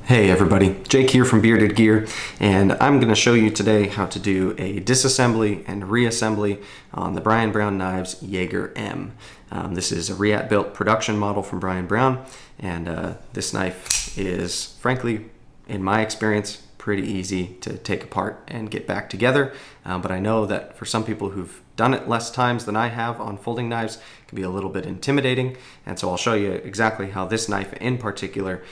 Hey everybody, Jake here from Bearded Gear, and I'm going to show you today how to do a disassembly and reassembly on the Brian Brown knives Yeager-M. This is a built production model from Brian Brown, and this knife is, frankly, in my experience, pretty easy to take apart and get back together. But I know that for some people who've done it less times than I have on folding knives, it can be a little bit intimidating. And so I'll show you exactly how this knife in particular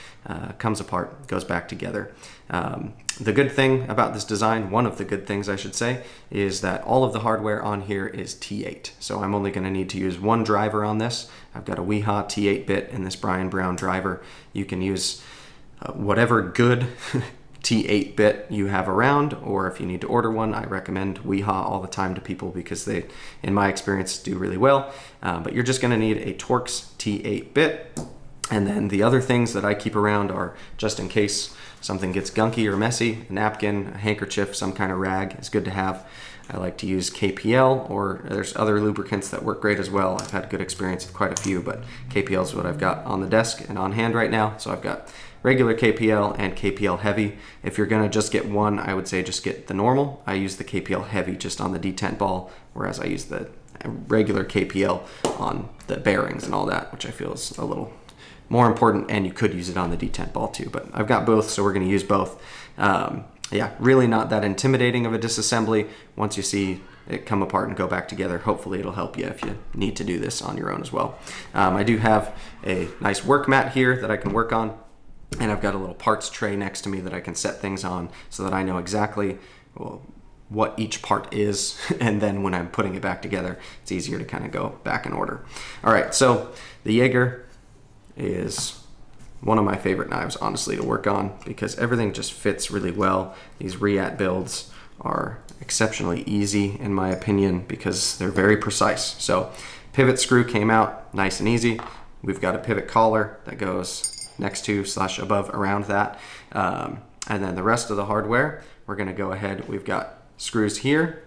comes apart, goes back together. The good thing about this design, one of the good things I should say, is that all of the hardware on here is T8. So I'm only going to need to use one driver on this. I've got a Weehaw T8 bit in this Brian Brown driver. You can use whatever good T8 bit you have around, or if you need to order one, I recommend Weehaw all the time to people because they, in my experience, do really well. But you're just going to need a Torx T8 bit. And then the other things that I keep around are, just in case something gets gunky or messy, a napkin, a handkerchief, some kind of rag is good to have. I like to use KPL, or there's other lubricants that work great as well. I've had good experience with quite a few, but KPL is what I've got on the desk and on hand right now. So I've got regular KPL and KPL heavy. If you're gonna just get one, I would say just get the normal. I use the KPL heavy just on the detent ball, whereas I use the regular KPL on the bearings and all that, which I feel is a little more important, and you could use it on the detent ball too, but I've got both, so we're gonna use both. Yeah, really not that intimidating of a disassembly. Once you see it come apart and go back together, hopefully it'll help you if you need to do this on your own as well. I do have a nice work mat here that I can work on, and I've got a little parts tray next to me that I can set things on so that I know exactly, well, what each part is, and then when I'm putting it back together, it's easier to kind of go back in order. All right, so the Yeager is one of my favorite knives, honestly, to work on because everything just fits really well. These Reatt builds are exceptionally easy in my opinion because they're very precise. So pivot screw came out nice and easy. We've got a pivot collar that goes next to / above around that. And then the rest of the hardware, we're gonna go ahead, we've got screws here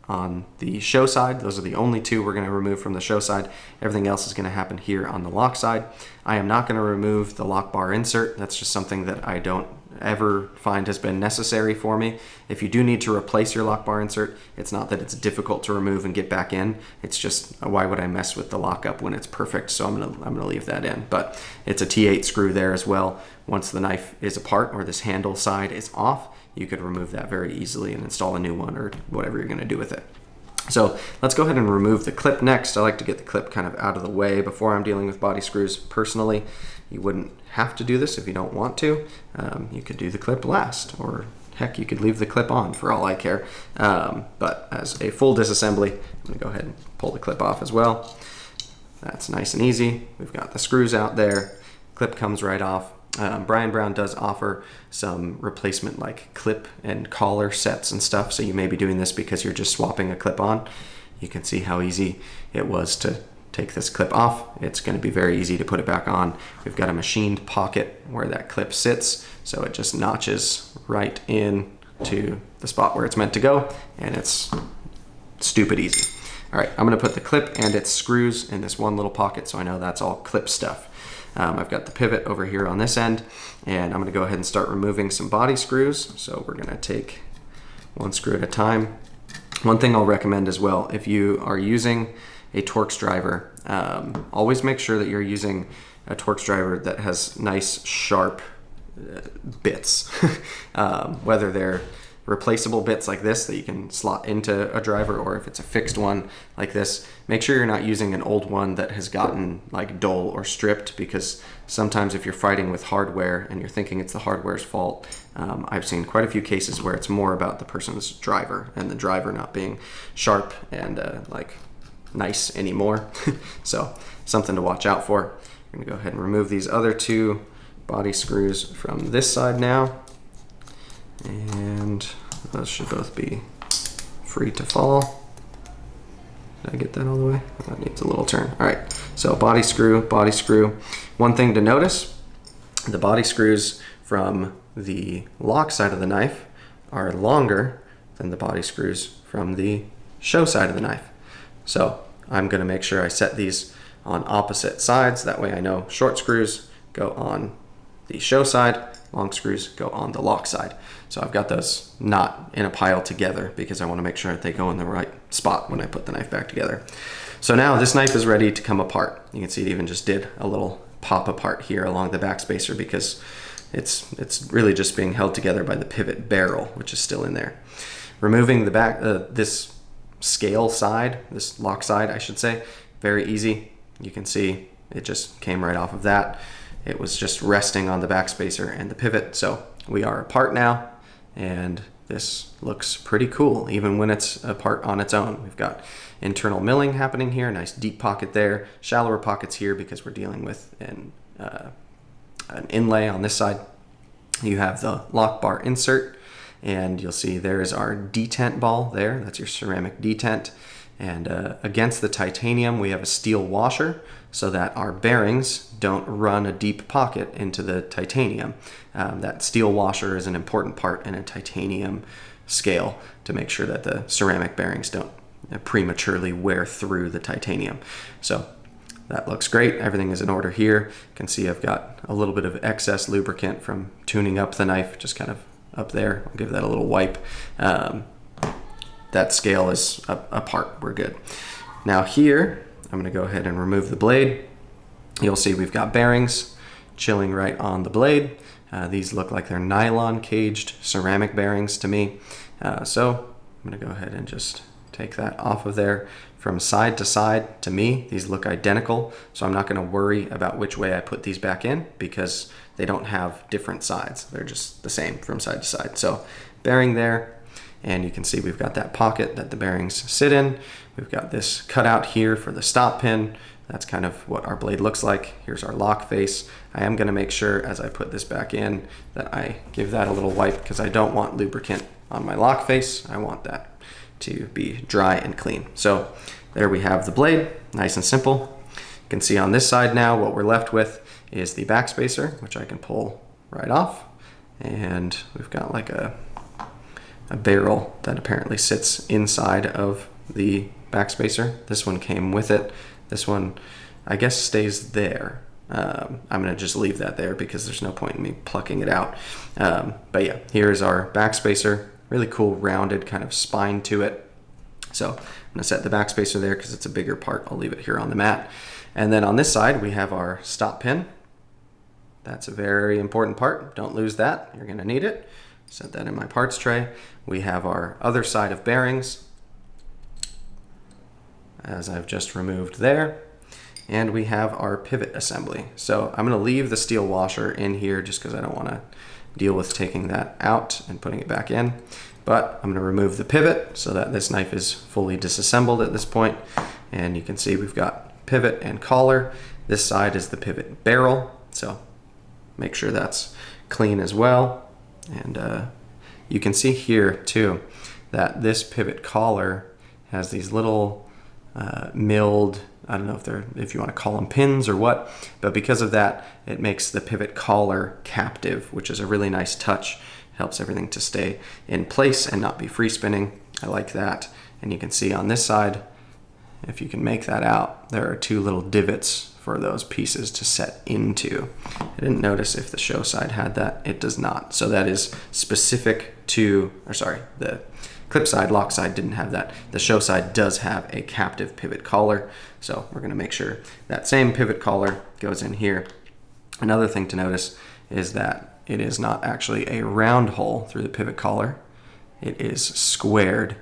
on the show side. Those are the only two we're going to remove from the show side. Everything else is going to happen here on the lock side. I am not going to remove the lock bar insert. That's just something that I don't ever find has been necessary for me. If you do need to replace your lock bar insert, it's not that it's difficult to remove and get back in. It's just, why would I mess with the lockup when it's perfect? So I'm gonna leave that in. But it's a T8 screw there as well. Once the knife is apart, or this handle side is off, you could remove that very easily and install a new one or whatever you're gonna do with it. So let's go ahead and remove the clip next. I like to get the clip kind of out of the way before I'm dealing with body screws. Personally, you wouldn't have to do this if you don't want to. You could do the clip last, or heck, you could leave the clip on for all I care. But as a full disassembly, I'm gonna go ahead and pull the clip off as well. That's nice and easy. We've got the screws out there. Clip comes right off. Brian Brown does offer some replacement like clip and collar sets and stuff, so you may be doing this because you're just swapping a clip on. You can see how easy it was to take this clip off. It's going to be very easy to put it back on. We've got a machined pocket where that clip sits, so it just notches right in to the spot where it's meant to go, and it's stupid easy. All right, I'm going to put the clip and its screws in this one little pocket so I know that's all clip stuff. I've got the pivot over here on this end, and I'm going to go ahead and start removing some body screws. So we're going to take one screw at a time. One thing I'll recommend as well, if you are using a Torx driver, always make sure that you're using a Torx driver that has nice sharp bits, whether they're replaceable bits like this that you can slot into a driver, or if it's a fixed one like this. Make sure you're not using an old one that has gotten like dull or stripped, because sometimes if you're fighting with hardware and you're thinking it's the hardware's fault, I've seen quite a few cases where it's more about the person's driver and the driver not being sharp and like nice anymore. So something to watch out for. I'm gonna go ahead and remove these other two body screws from this side now. And those should both be free to fall. Did I get that all the way? That needs a little turn. All right, so body screw, body screw. One thing to notice, the body screws from the lock side of the knife are longer than the body screws from the show side of the knife. So I'm gonna make sure I set these on opposite sides. That way I know short screws go on the show side long screws go on the lock side. So I've got those not in a pile together because I want to make sure that they go in the right spot when I put the knife back together. So now this knife is ready to come apart. You can see it even just did a little pop apart here along the back spacer because it's really just being held together by the pivot barrel, which is still in there. Removing the back, this scale side, this lock side, I should say, very easy. You can see it just came right off of that. It was just resting on the back spacer and the pivot. So we are apart now, and this looks pretty cool, even when it's apart on its own. We've got internal milling happening here, nice deep pocket there, shallower pockets here because we're dealing with an inlay on this side. You have the lock bar insert, and you'll see there is our detent ball there. That's your ceramic detent. And against the titanium, we have a steel washer so that our bearings don't run a deep pocket into the titanium. That steel washer is an important part in a titanium scale to make sure that the ceramic bearings don't prematurely wear through the titanium. So that looks great. Everything is in order here. You can see I've got a little bit of excess lubricant from tuning up the knife, just kind of up there. I'll give that a little wipe. That scale is apart. We're good. Now here, I'm going to go ahead and remove the blade. You'll see we've got bearings chilling right on the blade. These look like they're nylon caged ceramic bearings to me. So I'm going to go ahead and just take that off of there. From side to side, to me, these look identical. So I'm not going to worry about which way I put these back in because they don't have different sides. They're just the same from side to side. So bearing there. And you can see we've got that pocket that the bearings sit in. We've got this cutout here for the stop pin. That's kind of what our blade looks like. Here's our lock face. I am going to make sure as I put this back in that I give that a little wipe because I don't want lubricant on my lock face. I want that to be dry and clean. So there we have the blade, nice and simple. You can see on this side now what we're left with is the back spacer, which I can pull right off. And we've got like a barrel that apparently sits inside of the back spacer. This one came with it. This one, I guess, stays there. I'm going to just leave that there because there's no point in me plucking it out. But yeah, here's our back spacer. Really cool rounded kind of spine to it. So I'm going to set the back spacer there because it's a bigger part. I'll leave it here on the mat. And then on this side, we have our stop pin. That's a very important part. Don't lose that. You're going to need it. Set that in my parts tray. We have our other side of bearings, as I've just removed there. And we have our pivot assembly. So I'm going to leave the steel washer in here just because I don't want to deal with taking that out and putting it back in. But I'm going to remove the pivot so that this knife is fully disassembled at this point. And you can see we've got pivot and collar. This side is the pivot barrel. So make sure that's clean as well. And you can see here too that this pivot collar has these little milled, I don't know if you want to call them pins or what, but because of that, it makes the pivot collar captive, which is a really nice touch. Helps everything to stay in place and not be free spinning. I like that. And you can see on this side, if you can make that out, there are two little divots for those pieces to set into. I didn't notice if the show side had that. It does not. So that is specific to, or sorry, the clip side, lock side didn't have that. The show side does have a captive pivot collar. So we're going to make sure that same pivot collar goes in here. Another thing to notice is that it is not actually a round hole through the pivot collar. It is squared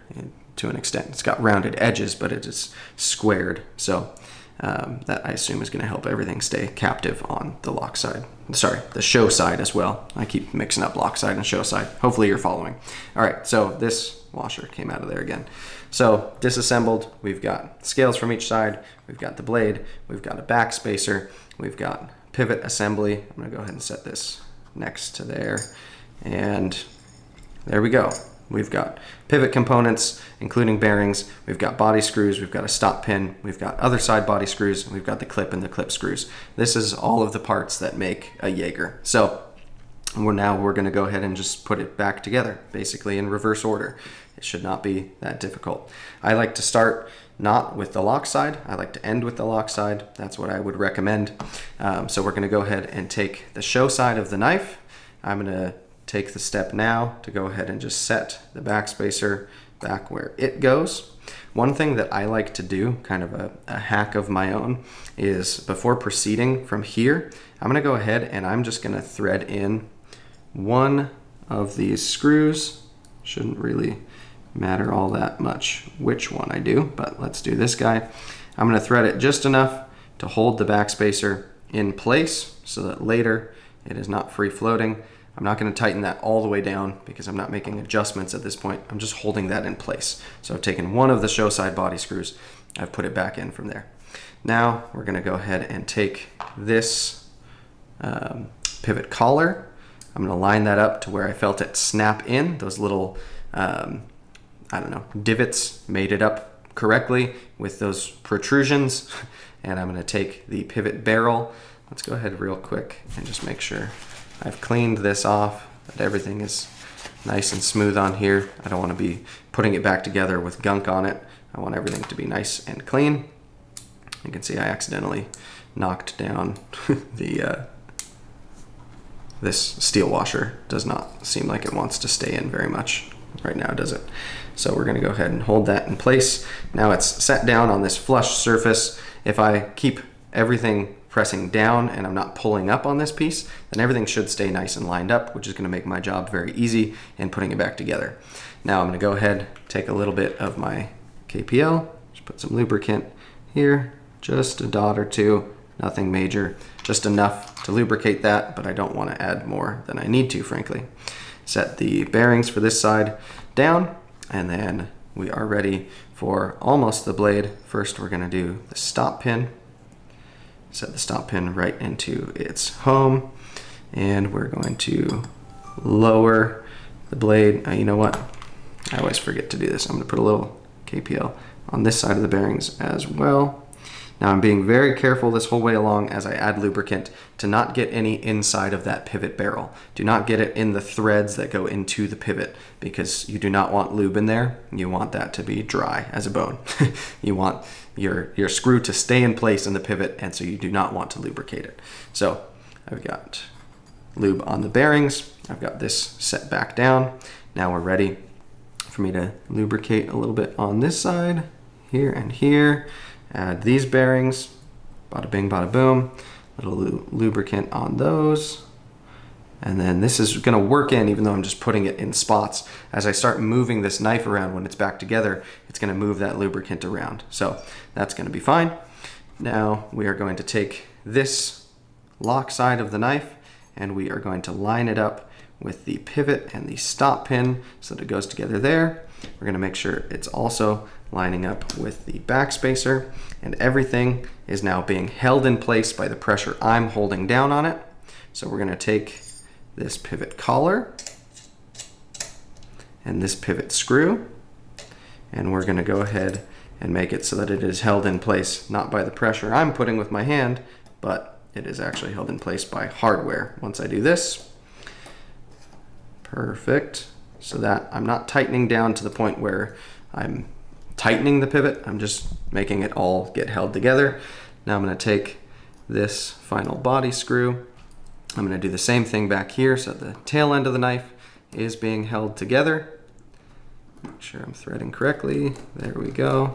to an extent. It's got rounded edges, but it is squared. So that I assume is going to help everything stay captive on the lock side. Sorry, the show side as well. I keep mixing up lock side and show side. Hopefully you're following. All right, so this washer came out of there again. So disassembled, we've got scales from each side. We've got the blade. We've got a back spacer. We've got pivot assembly. I'm going to go ahead and set this next to there. And there we go. We've got pivot components, including bearings. We've got body screws. We've got a stop pin. We've got other side body screws. We've got the clip and the clip screws. This is all of the parts that make a Yeager. So we're going to go ahead and just put it back together, basically in reverse order. It should not be that difficult. I like to start not with the lock side. I like to end with the lock side. That's what I would recommend. So we're going to go ahead and take the show side of the knife. I'm gonna take the step now to go ahead and just set the backspacer back where it goes. One thing that I like to do, kind of a hack of my own, is before proceeding from here, I'm gonna go ahead and I'm just gonna thread in one of these screws. Shouldn't really matter all that much which one I do, but let's do this guy. I'm gonna thread it just enough to hold the backspacer in place so that later it is not free floating. I'm not going to tighten that all the way down because I'm not making adjustments at this point. I'm just holding that in place. So I've taken one of the show side body screws, I've put it back in from there. Now we're going to go ahead and take this pivot collar. I'm going to line that up to where I felt it snap in. Those little, I don't know, divots made it up correctly with those protrusions. And I'm going to take the pivot barrel. Let's go ahead real quick and just make sure I've cleaned this off, that everything is nice and smooth on here. I don't want to be putting it back together with gunk on it. I want everything to be nice and clean. You can see I accidentally knocked down this steel washer. Does not seem like it wants to stay in very much right now, does it? So we're going to go ahead and hold that in place. Now it's set down on this flush surface. If I keep everything pressing down and I'm not pulling up on this piece, then everything should stay nice and lined up, which is going to make my job very easy in putting it back together. Now I'm going to go ahead, take a little bit of my KPL, just put some lubricant here, just a dot or two, nothing major, just enough to lubricate that, but I don't want to add more than I need to, frankly. Set the bearings for this side down, and then we are ready for almost the blade. First, we're going to do the stop pin. Set the stop pin right into its home, and we're going to lower the blade. You know what? I always forget to do this. I'm going to put a little KPL on this side of the bearings as well. Now I'm being very careful this whole way along as I add lubricant to not get any inside of that pivot barrel. Do not get it in the threads that go into the pivot because you do not want lube in there. You want that to be dry as a bone. You want your screw to stay in place in the pivot, and so you do not want to lubricate it. So I've got lube on the bearings. I've got this set back down. Now we're ready for me to lubricate a little bit on this side, here and here. Add these bearings, bada bing, bada boom, little lubricant on those. And then this is gonna work in, even though I'm just putting it in spots. As I start moving this knife around when it's back together, it's gonna move that lubricant around. So that's gonna be fine. Now we are going to take this lock side of the knife and we are going to line it up with the pivot and the stop pin so that it goes together there. We're gonna make sure it's also lining up with the backspacer, and everything is now being held in place by the pressure I'm holding down on it. So we're gonna take this pivot collar and this pivot screw, and we're gonna go ahead and make it so that it is held in place, not by the pressure I'm putting with my hand, but it is actually held in place by hardware. Once I do this, perfect, so that I'm not tightening down to the point where I'm tightening the pivot, I'm just making it all get held together. Now I'm gonna take this final body screw. I'm gonna do the same thing back here so that the tail end of the knife is being held together. Make sure I'm threading correctly. There we go.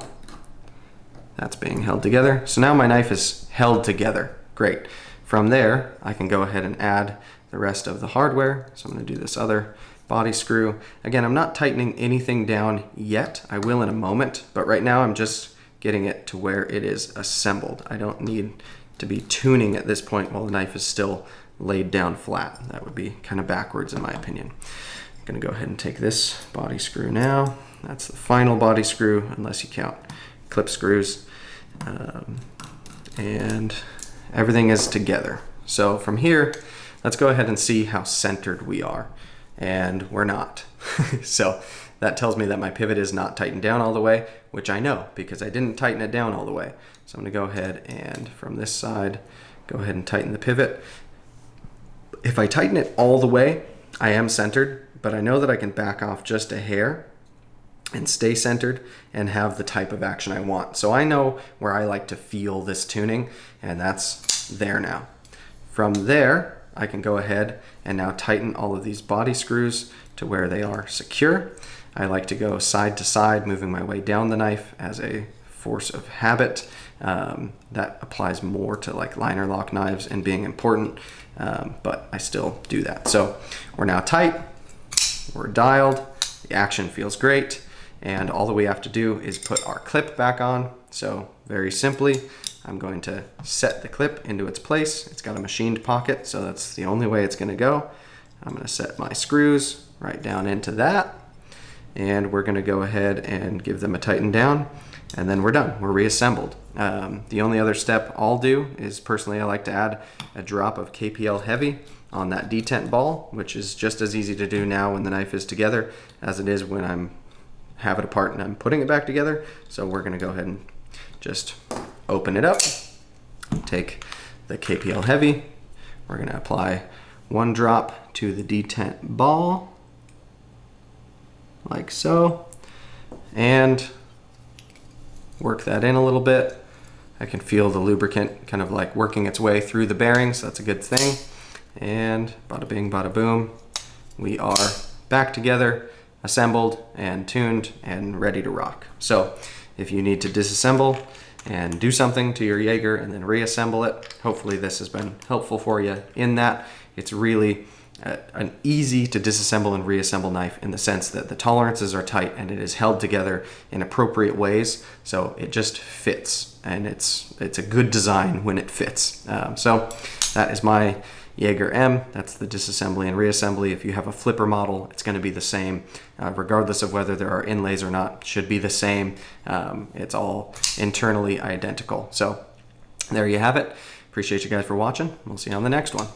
That's being held together. So now my knife is held together. Great. From there, I can go ahead and add the rest of the hardware. So I'm gonna do this other body screw. Again, I'm not tightening anything down yet. I will in a moment, but right now I'm just getting it to where it is assembled. I don't need to be tuning at this point while the knife is still laid down flat. That would be kind of backwards in my opinion. I'm gonna go ahead and take this body screw now. That's the final body screw, unless you count clip screws. And everything is together. So from here, let's go ahead and see how centered we are. And we're not. So that tells me that my pivot is not tightened down all the way, which I know because I didn't tighten it down all the way. So I'm gonna go ahead and from this side, go ahead and tighten the pivot. If I tighten it all the way, I am centered, but I know that I can back off just a hair and stay centered and have the type of action I want. So I know where I like to feel this tuning, and that's there now. From there, I can go ahead and now tighten all of these body screws to where they are secure. I like to go side to side, moving my way down the knife as a force of habit. That applies more to like liner lock knives and being important, but I still do that. So we're now tight, we're dialed, the action feels great, and all that we have to do is put our clip back on. So very simply, I'm going to set the clip into its place. It's got a machined pocket, so that's the only way it's going to go. I'm going to set my screws right down into that, and we're going to go ahead and give them a tighten down, and then we're done. We're reassembled. The only other step I'll do is, personally, I like to add a drop of KPL heavy on that detent ball, which is just as easy to do now when the knife is together as it is when I'm have it apart and I'm putting it back together. So we're going to go ahead and just open it up, take the KPL heavy, we're going to apply 1 drop to the detent ball, like so, and work that in a little bit. I can feel the lubricant kind of like working its way through the bearings. That's a good thing. And bada bing, bada boom, we are back together, assembled and tuned and ready to rock. So if you need to disassemble and do something to your Yeager and then reassemble it, hopefully this has been helpful for you in that. It's really an easy to disassemble and reassemble knife in the sense that the tolerances are tight and it is held together in appropriate ways, so it just fits, and it's a good design when it fits. So that is my Yeager-M. That's the disassembly and reassembly. If you have a flipper model, it's going to be the same, regardless of whether there are inlays or not. Should be the same. It's all internally identical. So there you have it. Appreciate you guys for watching. We'll see you on the next one.